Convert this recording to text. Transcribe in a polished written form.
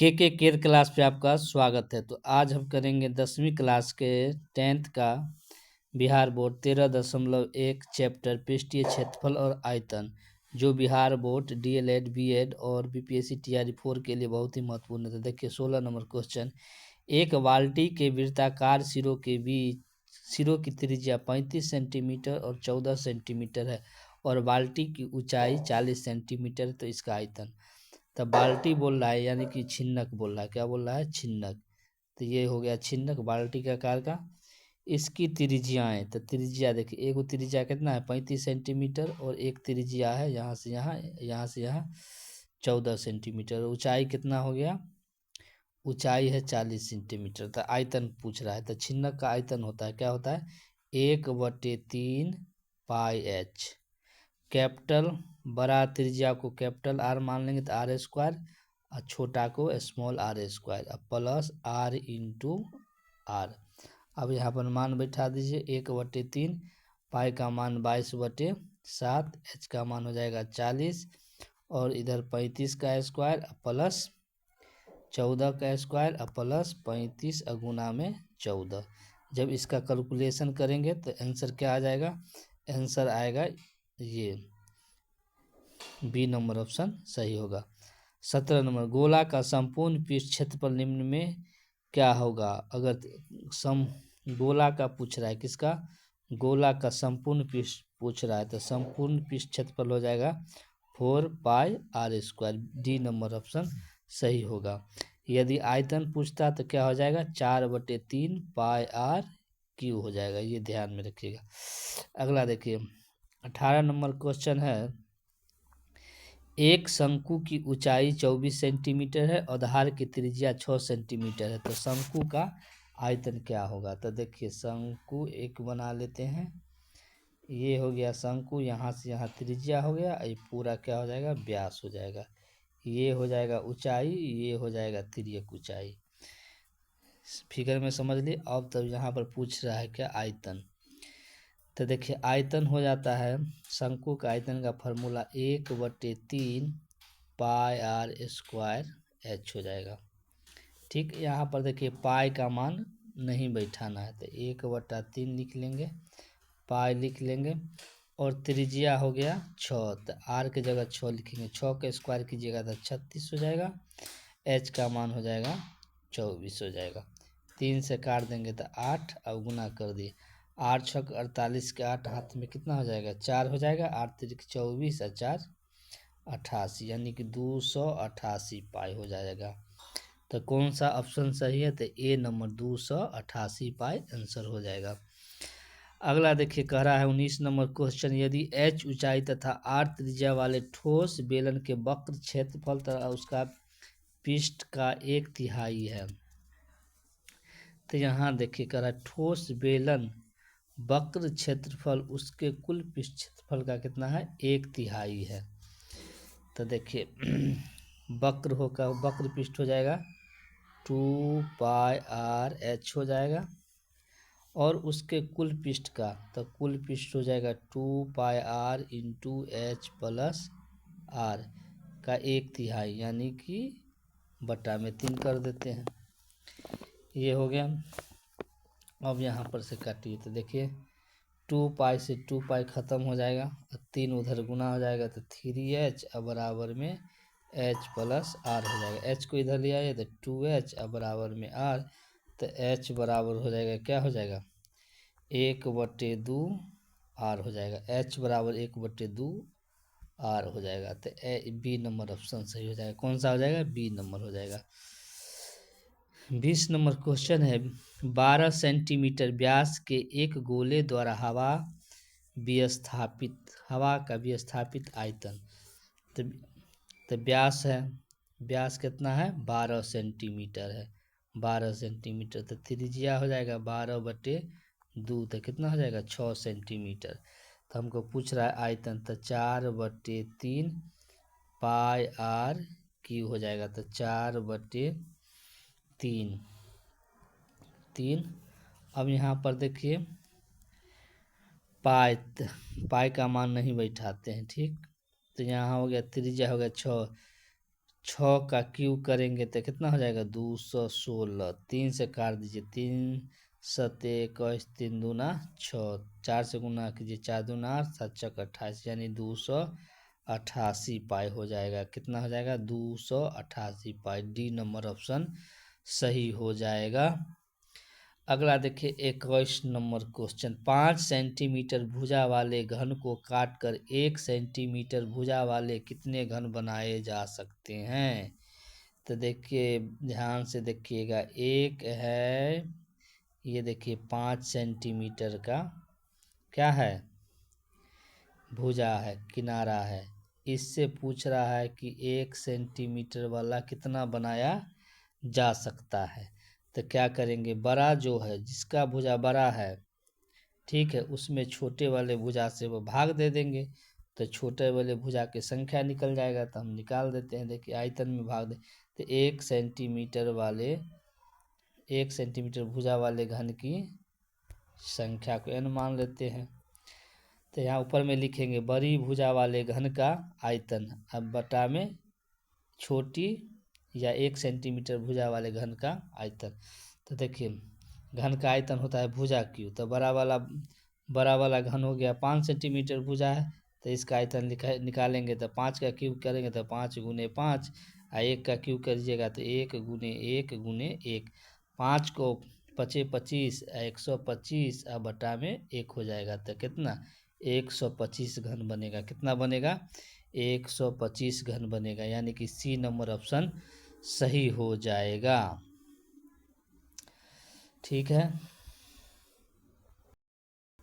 के care class पे आपका स्वागत है। तो आज हम करेंगे 10वीं क्लास के 10th का बिहार बोर्ड 13.1 चैप्टर पृष्ठीय क्षेत्रफल और आयतन, जो बिहार बोर्ड डीएलएड बीएड और बीपीएससी टीआरई 4 के लिए बहुत ही महत्वपूर्ण है। तो देखिए 16 नंबर क्वेश्चन। एक बाल्टी के वृत्ताकार सिरों के बीच सिरों की त्रिज्या 35 सेंटीमीटर और 14 सेंटीमीटर है और बाल्टी की ऊंचाई 40 सेंटीमीटर है। तो इसका आयतन, तब बाल्टी बोल रहा है यानी कि छिन्नक बोल रहा है। क्या बोल रहा है? छिन्नक। तो ये हो गया छिन्नक बाल्टी के आकार का। इसकी त्रिज्याएं, तो त्रिज्या देखिए, एक त्रिज्या कितना है 35 सेंटीमीटर और एक त्रिज्या है यहाँ से यहाँ, यहाँ से यहाँ 14 सेंटीमीटर। ऊंचाई कितना हो गया? ऊंचाई है 40 सेंटीमीटर। तो आयतन पूछ रहा है। तो छिन्नक का आयतन होता है, क्या होता है? 1/3 पाई एच। कैपिटल बड़ा त्रिज्या को कैपिटल आर मान लेंगे तो आर स्क्वायर, और छोटा को स्मॉल आर स्क्वायर, अब प्लस आर इंटू आर। अब यहाँ पर मान बैठा दीजिए। 1/3 पाई का मान 22/7, एच का मान हो जाएगा 40 और इधर 35 का स्क्वायर प्लस 14 का स्क्वायर प्लस 35 अगुना में 14। जब इसका कैलकुलेशन करेंगे तो आंसर क्या आ जाएगा? आंसर आएगा ये बी नंबर ऑप्शन सही होगा। 17 नंबर, गोला का संपूर्ण पृष्ठ क्षेत्रफल निम्न में क्या होगा? अगर गोला का पूछ रहा है, किसका? गोला का संपूर्ण पृष्ठ पूछ रहा है, तो संपूर्ण पृष्ठ क्षेत्रफल हो जाएगा 4 pi r square. D number option सही होगा। यदि आयतन पूछता तो क्या हो जाएगा? 4/3 पाई आर क्यू हो जाएगा। ये ध्यान में रखिएगा। अगला देखिए 18 नंबर क्वेश्चन है। एक शंकु की ऊंचाई 24 सेंटीमीटर है और आधार की त्रिज्या 6 सेंटीमीटर है। तो शंकु का आयतन क्या होगा? तो देखिए शंकु एक बना लेते हैं। ये हो गया शंकु, यहाँ से यहाँ त्रिज्या हो गया, ये पूरा क्या हो जाएगा? व्यास हो जाएगा। ये हो जाएगा ऊंचाई, ये हो जाएगा तिर्यक ऊंचाई। फिगर में समझ लिए। अब तब यहाँ पर पूछ रहा है क्या? आयतन। तो देखिए आयतन हो जाता है, शंकु का आयतन का formula 1/3 pi r square h हो जाएगा। ठीक, यहाँ पर देखिए पाई का मान नहीं बैठाना है, तो 1/3 लिख लेंगे, पाई लिख लेंगे और त्रिज्या हो गया 6, तो आर के जगह 6 लिखेंगे। 6 का स्क्वायर कीजिएगा तो 36 हो जाएगा। एच का मान हो जाएगा 24 हो जाएगा। 3 से काट देंगे तो 8, अब गुना कर दिए। 8 6 48 के 8 हाथ में कितना हो जाएगा? 4 हो जाएगा। 8 3 24 और 4 88, यानी कि 288 पाई हो जाएगा। तो कौन सा ऑप्शन सही है? तो ए नंबर 288 पाई आंसर हो जाएगा। अगला देखिए कह रहा है 19 नंबर क्वेश्चन। यदि एच ऊंचाई तथा आर त्रिज्या वाले ठोस बेलन के वक्र क्षेत्रफल तथा उसका पृष्ठ का 1/3 है, तो यहाँ देखिए कह रहा है ठोस बेलन वक्र क्षेत्रफल उसके कुल पृष्ठ क्षेत्रफल का कितना है? 1/3 है। तो देखिए वक्र होगा, वक्र पृष्ठ हो जाएगा 2 पाई आर एच हो जाएगा और उसके कुल पृष्ठ का, तो कुल पृष्ठ हो जाएगा 2 pi r into h plus r का 1/3, यानी कि बटा में 3 कर देते हैं। ये हो गया। अब यहाँ पर से काटिए तो देखिए 2 पाई से 2 पाई ख़त्म हो जाएगा, 3 उधर गुना हो जाएगा तो 3h बराबर में h प्लस आर हो जाएगा। h को इधर ले आइए तो 2h बराबर में r, तो h बराबर हो जाएगा, क्या हो जाएगा? 1/2 r हो जाएगा। h बराबर 1/2 r हो जाएगा। तो बी नंबर ऑप्शन सही हो जाएगा। कौन सा हो जाएगा? बी नंबर हो जाएगा। 20 नंबर क्वेश्चन है। 12 सेंटीमीटर व्यास के एक गोले द्वारा हवा का विस्थापित आयतन, तो व्यास है, व्यास कितना है? 12 सेंटीमीटर है। 12 सेंटीमीटर, तो त्रिज्या हो जाएगा 12/2, तो कितना हो जाएगा? 6 सेंटीमीटर। तो हमको पूछ रहा है आयतन, तो 4/3 पाई आर क्यू हो जाएगा। तो 4/3। अब यहाँ पर देखिए पाई का मान नहीं बैठाते हैं, ठीक। तो यहाँ हो गया त्रिज्या हो गया 6, 6 का क्यूब करेंगे तो कितना हो जाएगा 216। 3 से काट दीजिए, 3 × 7 = 21, 3 दूना 6, 4 से गुना कीजिए, 4 दूना 8, 7 × 28, यानी 288 पाई हो जाएगा। कितना हो जाएगा 288 पाई। डी नंबर ऑप्शन सही हो जाएगा। अगला देखिए 21 नंबर क्वेश्चन। 5 सेंटीमीटर भुजा वाले घन को काटकर 1 सेंटीमीटर भुजा वाले कितने घन बनाए जा सकते हैं? तो देखिए ध्यान से देखिएगा, एक है ये देखिए 5 सेंटीमीटर का क्या है भुजा है, किनारा है। इससे पूछ रहा है कि 1 सेंटीमीटर वाला कितना बनाया जा सकता है। तो क्या करेंगे, बड़ा जो है जिसका भुजा बड़ा है, ठीक है, उसमें छोटे वाले भुजा से वो भाग दे देंगे तो छोटे वाले भुजा की संख्या निकल जाएगा। तो हम निकाल देते हैं। देखिए आयतन में भाग दे तो 1 सेंटीमीटर भुजा वाले घन की संख्या को n मान लेते हैं। तो यहाँ ऊपर में लिखेंगे बड़ी भुजा वाले घन का आयतन, अब बटा में छोटी या 1 सेंटीमीटर भुजा वाले घन का आयतन। तो देखिए घन का आयतन होता है भुजा क्यू, तो बड़ा वाला घन हो गया 5 सेंटीमीटर भुजा है, तो इसका आयतन निकालेंगे तो 5 का क्यूब करेंगे तो 5 × 5, 1 का क्यूब करिएगा तो 1 × 1 × 1, 5 को 5 × 25, 125 और बटा में 1 हो जाएगा। तो कितना 125 घन बनेगा। कितना बनेगा 125 घन बनेगा, यानी कि सी नंबर ऑप्शन सही हो जाएगा। ठीक है।